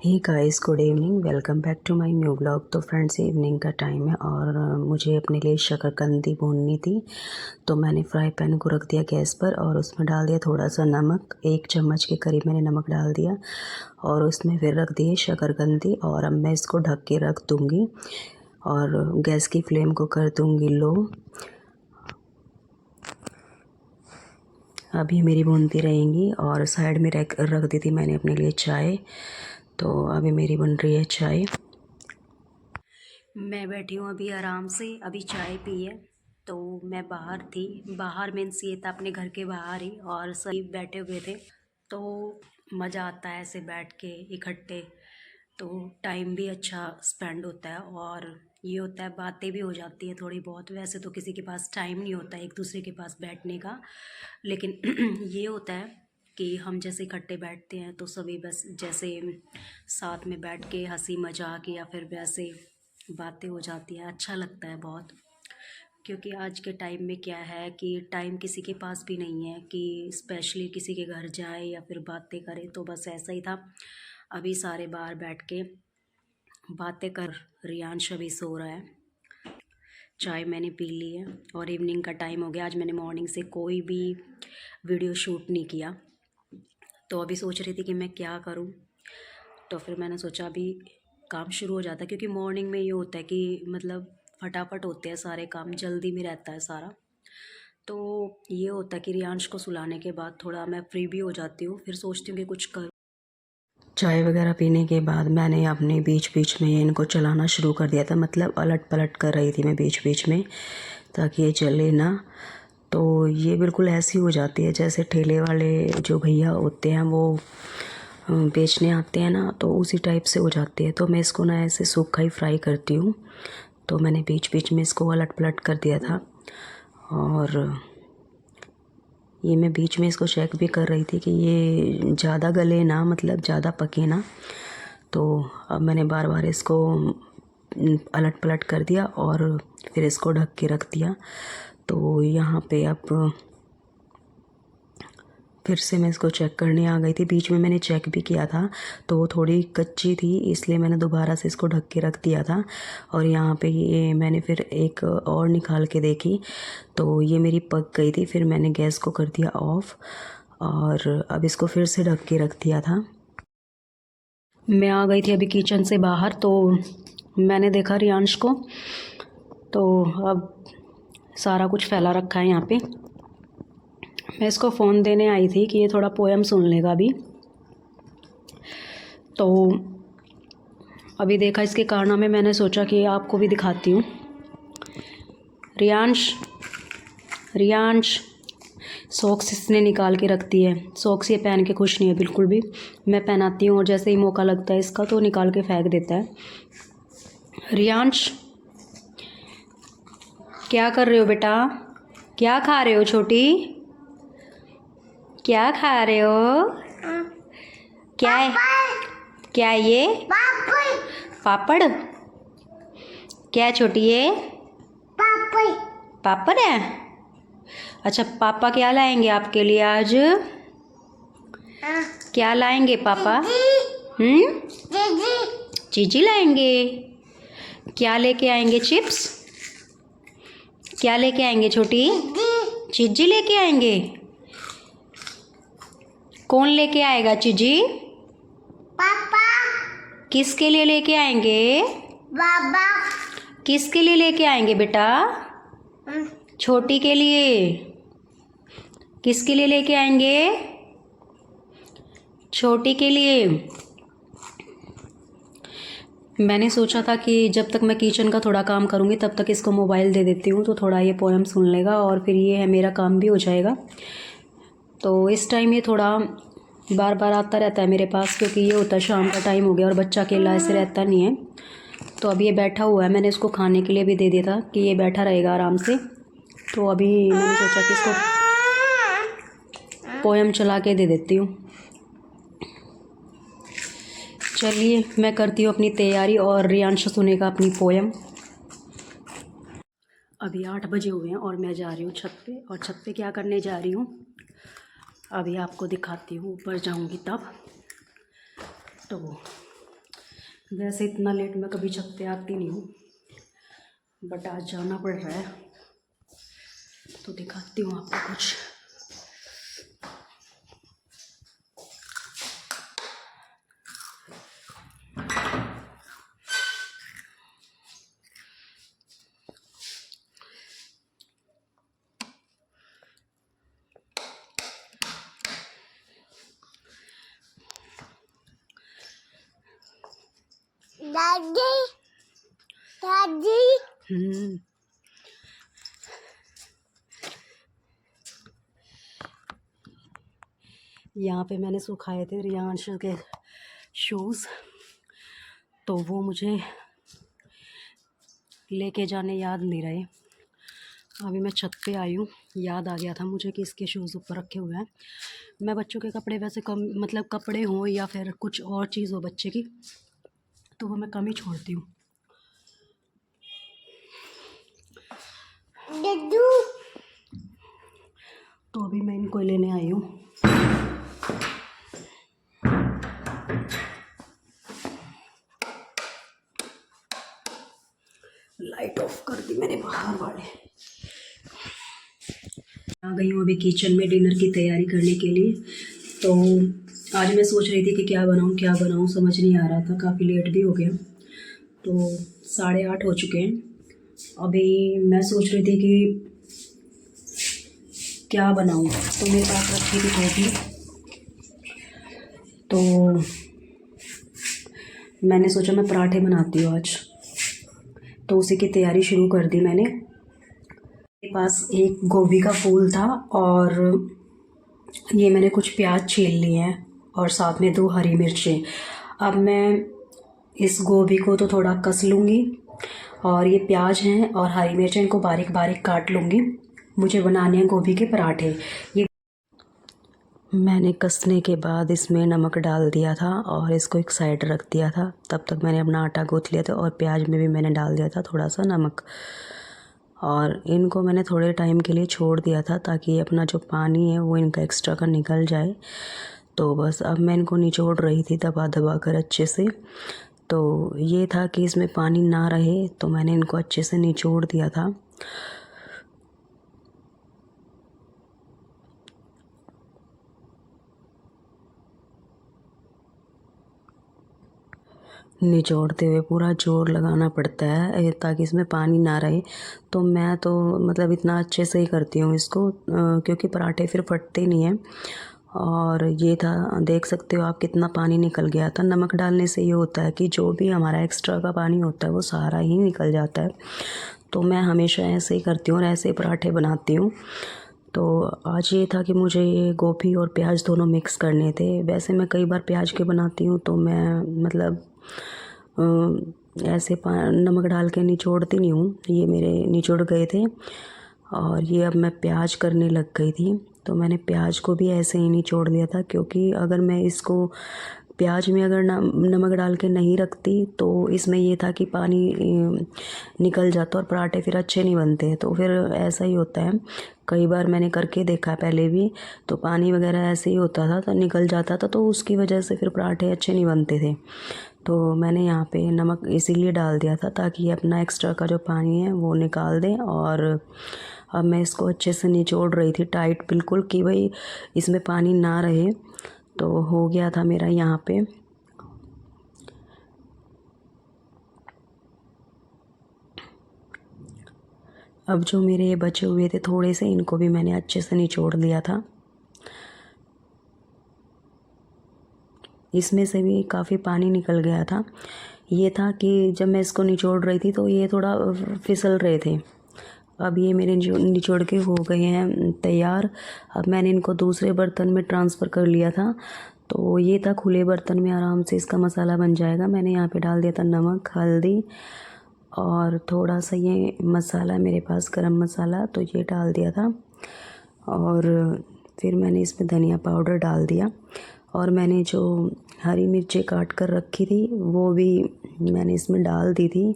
Hey guys, good evening. Welcome back to my new blog. तो friends, evening का time है और मुझे अपने लिए शकरकंदी भूननी थी। तो मैंने फ्राई पैन को रख दिया गैस पर और उसमें डाल दिया थोड़ा सा नमक। 1 चम्मच के करीब मैंने नमक डाल दिया और उसमें फिर रख दिए शकरकंदी। और अब मैं इसको ढक के रख दूँगी और गैस की फ्लेम को कर दूँगी लो। अभी मेरी भूनती रहेंगी और साइड में रख दी थी मैंने अपने लिए चाय। तो अभी मेरी बन रही है चाय। मैं बैठी हूँ अभी आराम से, अभी चाय पी है। तो मैं बाहर थी, बाहर मीन्स ये था अपने घर के बाहर ही, और सभी बैठे हुए थे। तो मज़ा आता है ऐसे बैठ के इकट्ठे, तो टाइम भी अच्छा स्पेंड होता है और ये होता है बातें भी हो जाती है थोड़ी बहुत। वैसे तो किसी के पास टाइम नहीं होता एक दूसरे के पास बैठने का, लेकिन ये होता है कि हम जैसे इकट्ठे बैठते हैं तो सभी बस जैसे साथ में बैठ के हंसी मजाक या फिर वैसे बातें हो जाती है, अच्छा लगता है बहुत। क्योंकि आज के टाइम में क्या है कि टाइम किसी के पास भी नहीं है कि स्पेशली किसी के घर जाए या फिर बातें करे। तो बस ऐसा ही था, अभी सारे बाहर बैठ के बातें कर। रियांश अभी सो रहा है। चाय मैंने पी ली है और इवनिंग का टाइम हो गया। आज मैंने मॉर्निंग से कोई भी वीडियो शूट नहीं किया, तो अभी सोच रही थी कि मैं क्या करूं। तो फिर मैंने सोचा अभी काम शुरू हो जाता है, क्योंकि मॉर्निंग में ये होता है कि मतलब फटाफट होते हैं सारे काम, जल्दी में रहता है सारा। तो ये होता है कि रियांश को सुलाने के बाद थोड़ा मैं फ्री भी हो जाती हूँ, फिर सोचती हूँ कि कुछ करूँ। चाय वगैरह पीने के बाद मैंने अपने बीच बीच में इनको चलाना शुरू कर दिया था, मतलब अलट पलट कर रही थी मैं बीच बीच में, ताकि ये जले ना। तो ये बिल्कुल ऐसी हो जाती है जैसे ठेले वाले जो भैया होते हैं वो बेचने आते हैं ना, तो उसी टाइप से हो जाती है। तो मैं इसको ना ऐसे सूखा ही फ्राई करती हूँ। तो मैंने बीच बीच में इसको अलट पलट कर दिया था और ये मैं बीच में इसको चेक भी कर रही थी कि ये ज़्यादा गले ना, मतलब ज़्यादा पके ना। तो अब मैंने बार बार इसको अलट पलट कर दिया और फिर इसको ढक के रख दिया। तो यहाँ पे अब फिर से मैं इसको चेक करने आ गई थी। बीच में मैंने चेक भी किया था तो वो थोड़ी कच्ची थी, इसलिए मैंने दोबारा से इसको ढक के रख दिया था। और यहाँ पे ये मैंने फिर एक और निकाल के देखी तो ये मेरी पक गई थी। फिर मैंने गैस को कर दिया ऑफ और अब इसको फिर से ढक के रख दिया था। मैं आ गई थी अभी किचन से बाहर, तो मैंने देखा रियांश को, तो अब सारा कुछ फैला रखा है यहाँ पे। मैं इसको फ़ोन देने आई थी कि ये थोड़ा पोएम सुन लेगा अभी। तो अभी देखा इसके कारनामे, मैंने सोचा कि आपको भी दिखाती हूँ। रियांश, रियांश, सॉक्स इसने निकाल के रख दी है। सॉक्स ये पहन के खुश नहीं है बिल्कुल भी। मैं पहनाती हूँ और जैसे ही मौका लगता है इसका तो निकाल के फेंक देता है। रियांश, क्या कर रहे हो बेटा? क्या खा रहे हो छोटी? क्या खा रहे हो? क्या है? क्या है ये? पापड़। क्या है छोटी ये? पापड़ है। अच्छा, पापा क्या लाएंगे आपके लिए आज? क्या लाएंगे पापा? चीजी लाएंगे। क्या लेके आएंगे? चिप्स। क्या लेके आएंगे छोटी? चीजी लेके आएंगे। कौन लेके आएगा चीजी? पापा। किसके लिए लेके आएंगे? बाबा। किसके लिए लेके आएंगे बेटा? छोटी के लिए। किसके लिए लेके आएंगे? छोटी के लिए। मैंने सोचा था कि जब तक मैं किचन का थोड़ा काम करूँगी तब तक इसको मोबाइल दे देती हूँ, तो थोड़ा ये पोएम सुन लेगा और फिर ये है मेरा काम भी हो जाएगा। तो इस टाइम ये थोड़ा बार बार आता रहता है मेरे पास, क्योंकि ये होता है शाम का टाइम हो गया और बच्चा अकेला ऐसे रहता नहीं है। तो अभी ये बैठा हुआ है, मैंने इसको खाने के लिए भी दे दिया था कि ये बैठा रहेगा आराम से। तो अभी मैंने सोचा कि इसको पोएम चला के दे देती हूँ। चलिए मैं करती हूँ अपनी तैयारी और रियांश सुनेगा अपनी पोएम। अभी 8 बजे हुए हैं और मैं जा रही हूँ छत पे। और छत पे क्या करने जा रही हूँ अभी आपको दिखाती हूँ, ऊपर जाऊँगी तब। तो वैसे इतना लेट मैं कभी छत पे आती नहीं हूँ, बट आज जाना पड़ रहा है तो दिखाती हूँ आपको कुछ। दादी दादी यहाँ पे मैंने सुखाए थे रियांश के शूज़, तो वो मुझे लेके जाने याद नहीं रहे। अभी मैं छत पे आई हूँ, याद आ गया था मुझे कि इसके शूज़ ऊपर रखे हुए हैं। मैं बच्चों के कपड़े वैसे कम, मतलब कपड़े हों या फिर कुछ और चीज़ हो बच्चे की, तो वो मैं कम ही छोड़ती हूँ। तो अभी मैं इनको लेने आई हूँ। लाइट ऑफ कर दी मैंने बाहर वाले। आ गई हूँ अभी किचन में डिनर की तैयारी करने के लिए। तो आज मैं सोच रही थी कि क्या बनाऊँ समझ नहीं आ रहा था, काफ़ी लेट भी हो गया। तो 8:30 हो चुके हैं। अभी मैं सोच रही थी कि क्या बनाऊँ, तो मेरे पास रखी थी गोभी, तो मैंने सोचा मैं पराठे बनाती हूँ आज, तो उसी की तैयारी शुरू कर दी मैंने। मेरे पास एक गोभी का फूल था और ये मैंने कुछ प्याज छील लिए हैं और साथ में 2 हरी मिर्चें। अब मैं इस गोभी को तो थोड़ा कस लूँगी और ये प्याज हैं और हरी मिर्चें, इनको बारीक बारीक काट लूँगी। मुझे बनाने हैं गोभी के पराठे। ये मैंने कसने के बाद इसमें नमक डाल दिया था और इसको एक साइड रख दिया था। तब तक मैंने अपना आटा गूँथ लिया था और प्याज में भी मैंने डाल दिया था थोड़ा सा नमक, और इनको मैंने थोड़े टाइम के लिए छोड़ दिया था ताकि अपना जो पानी है वो इनका एक्स्ट्रा का निकल जाए। तो बस अब मैं इनको निचोड़ रही थी दबा दबा कर अच्छे से। तो ये था कि इसमें पानी ना रहे, तो मैंने इनको अच्छे से निचोड़ दिया था। निचोड़ते हुए पूरा जोर लगाना पड़ता है ताकि इसमें पानी ना रहे। तो मैं तो मतलब इतना अच्छे से ही करती हूँ इसको, क्योंकि पराठे फिर फटते नहीं हैं। और ये था, देख सकते हो आप कितना पानी निकल गया था। नमक डालने से ये होता है कि जो भी हमारा एक्स्ट्रा का पानी होता है वो सारा ही निकल जाता है। तो मैं हमेशा ऐसे ही करती हूँ और ऐसे ही पराठे बनाती हूँ। तो आज ये था कि मुझे ये गोभी और प्याज दोनों मिक्स करने थे। वैसे मैं कई बार प्याज के बनाती हूँ तो मैं मतलब ऐसे नमक डाल के निचोड़ती नहीं हूँ। ये मेरे निचोड़ गए थे और ये अब मैं प्याज करने लग गई थी। तो मैंने प्याज को भी ऐसे ही निचोड़ दिया था, क्योंकि अगर मैं इसको प्याज में अगर नमक डाल के नहीं रखती तो इसमें ये था कि पानी निकल जाता और पराठे फिर अच्छे नहीं बनते। तो फिर ऐसा ही होता है, कई बार मैंने करके देखा पहले भी, तो पानी वगैरह ऐसे ही होता था तो निकल जाता था, तो उसकी वजह से फिर पराठे अच्छे नहीं बनते थे। तो मैंने यहाँ पे नमक इसीलिए डाल दिया था ताकि ये अपना एक्स्ट्रा का जो पानी है वो निकाल दें। और अब मैं इसको अच्छे से निचोड़ रही थी टाइट बिल्कुल, कि भाई इसमें पानी ना रहे। तो हो गया था मेरा यहाँ पे। अब जो मेरे ये बचे हुए थे थोड़े से, इनको भी मैंने अच्छे से निचोड़ लिया था। इसमें से भी काफ़ी पानी निकल गया था। ये था कि जब मैं इसको निचोड़ रही थी तो ये थोड़ा फिसल रहे थे। अब ये मेरे निचोड़ के हो गए हैं तैयार। अब मैंने इनको दूसरे बर्तन में ट्रांसफ़र कर लिया था, तो ये था खुले बर्तन में आराम से इसका मसाला बन जाएगा। मैंने यहाँ पे डाल दिया था नमक, हल्दी और थोड़ा सा ये मसाला मेरे पास गरम मसाला, तो ये डाल दिया था। और फिर मैंने इसमें धनिया पाउडर डाल दिया और मैंने जो हरी मिर्चें काट कर रखी थी वो भी मैंने इसमें डाल दी थी।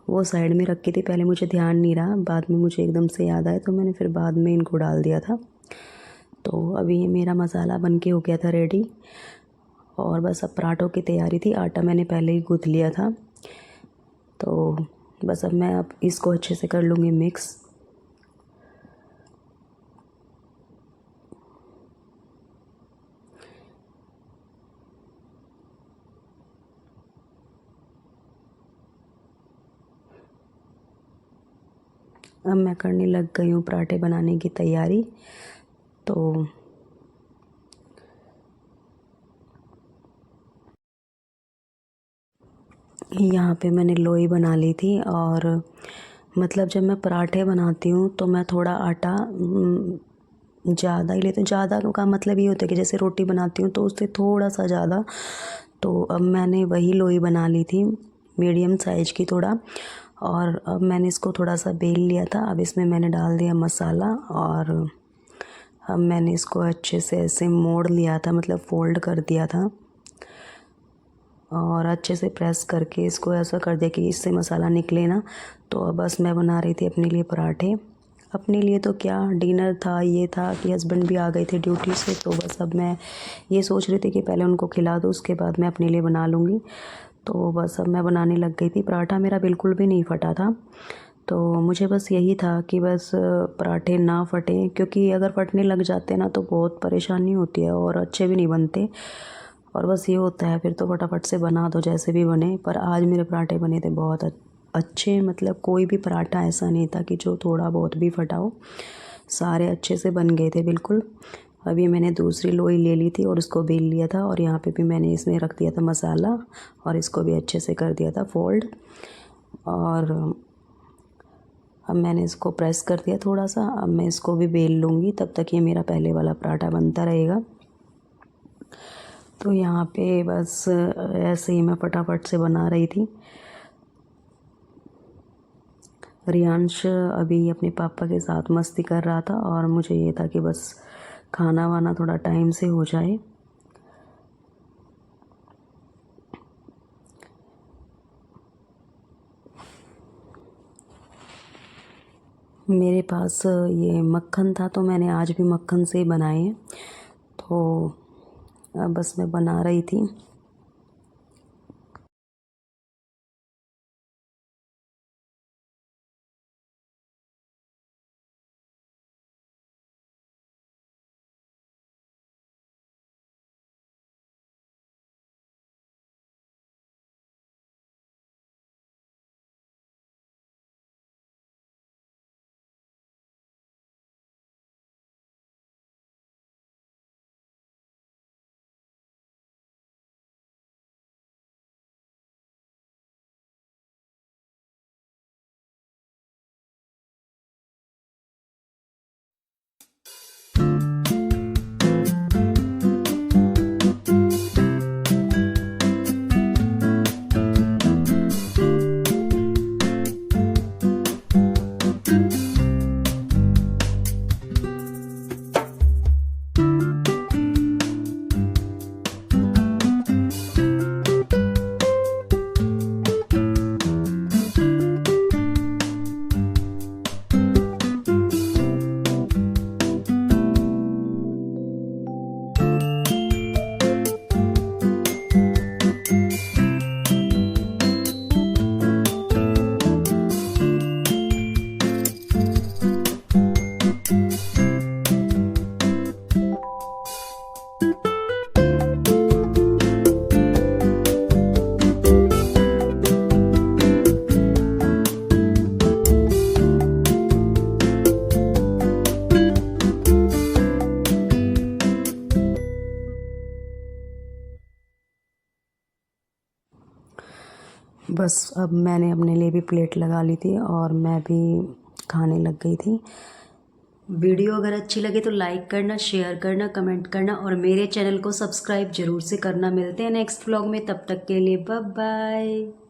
वो साइड में रखी थी, पहले मुझे ध्यान नहीं रहा, बाद में मुझे एकदम से याद आया तो मैंने फिर बाद में इनको डाल दिया था। तो अभी ये मेरा मसाला बन के हो गया था रेडी। और बस अब पराठों की तैयारी थी। आटा मैंने पहले ही गूँथ लिया था, तो बस अब मैं इसको अच्छे से कर लूँगी मिक्स। अब मैं करने लग गई हूँ पराठे बनाने की तैयारी। तो यहाँ पे मैंने लोई बना ली थी, और मतलब जब मैं पराठे बनाती हूँ तो मैं थोड़ा आटा ज़्यादा ही लेती हूँ। ज़्यादा का मतलब ये होता है कि जैसे रोटी बनाती हूँ तो उससे थोड़ा सा ज़्यादा। तो अब मैंने वही लोई बना ली थी, मीडियम साइज़ की थोड़ा, और अब मैंने इसको थोड़ा सा बेल लिया था। अब इसमें मैंने डाल दिया मसाला, और अब मैंने इसको अच्छे से ऐसे मोड़ लिया था, मतलब फ़ोल्ड कर दिया था, और अच्छे से प्रेस करके इसको ऐसा कर दिया कि इससे मसाला निकले ना। तो अब बस मैं बना रही थी अपने लिए पराठे। अपने लिए तो क्या, डिनर था, ये था कि हस्बैंड भी आ गए थे ड्यूटी से, तो बस अब मैं ये सोच रही थी कि पहले उनको खिला दूँ, उसके बाद मैं अपने लिए बना लूँगी। तो बस अब मैं बनाने लग गई थी। पराठा मेरा बिल्कुल भी नहीं फटा था, तो मुझे बस यही था कि बस पराठे ना फटें, क्योंकि अगर फटने लग जाते ना तो बहुत परेशानी होती है और अच्छे भी नहीं बनते। और बस ये होता है फिर तो फटाफट से बना दो जैसे भी बने। पर आज मेरे पराठे बने थे बहुत अच्छे, मतलब कोई भी पराठा ऐसा नहीं था कि जो थोड़ा बहुत भी फटा हो, सारे अच्छे से बन गए थे बिल्कुल। अभी मैंने दूसरी लोई ले ली थी और उसको बेल लिया था, और यहाँ पे भी मैंने इसमें रख दिया था मसाला, और इसको भी अच्छे से कर दिया था फोल्ड। और अब मैंने इसको प्रेस कर दिया थोड़ा सा। अब मैं इसको भी बेल लूँगी, तब तक ये मेरा पहले वाला पराठा बनता रहेगा। तो यहाँ पे बस ऐसे ही मैं फटाफट से बना रही थी। रियांश अभी अपने पापा के साथ मस्ती कर रहा था, और मुझे ये था कि बस खाना वाना थोड़ा टाइम से हो जाए। मेरे पास ये मक्खन था, तो मैंने आज भी मक्खन से ही बनाए हैं। तो अब बस मैं बना रही थी। बस अब मैंने अपने लिए भी प्लेट लगा ली थी, और मैं भी खाने लग गई थी। वीडियो अगर अच्छी लगे तो लाइक करना, शेयर करना, कमेंट करना, और मेरे चैनल को सब्सक्राइब ज़रूर से करना। मिलते हैं नेक्स्ट व्लॉग में, तब तक के लिए बाय बाय।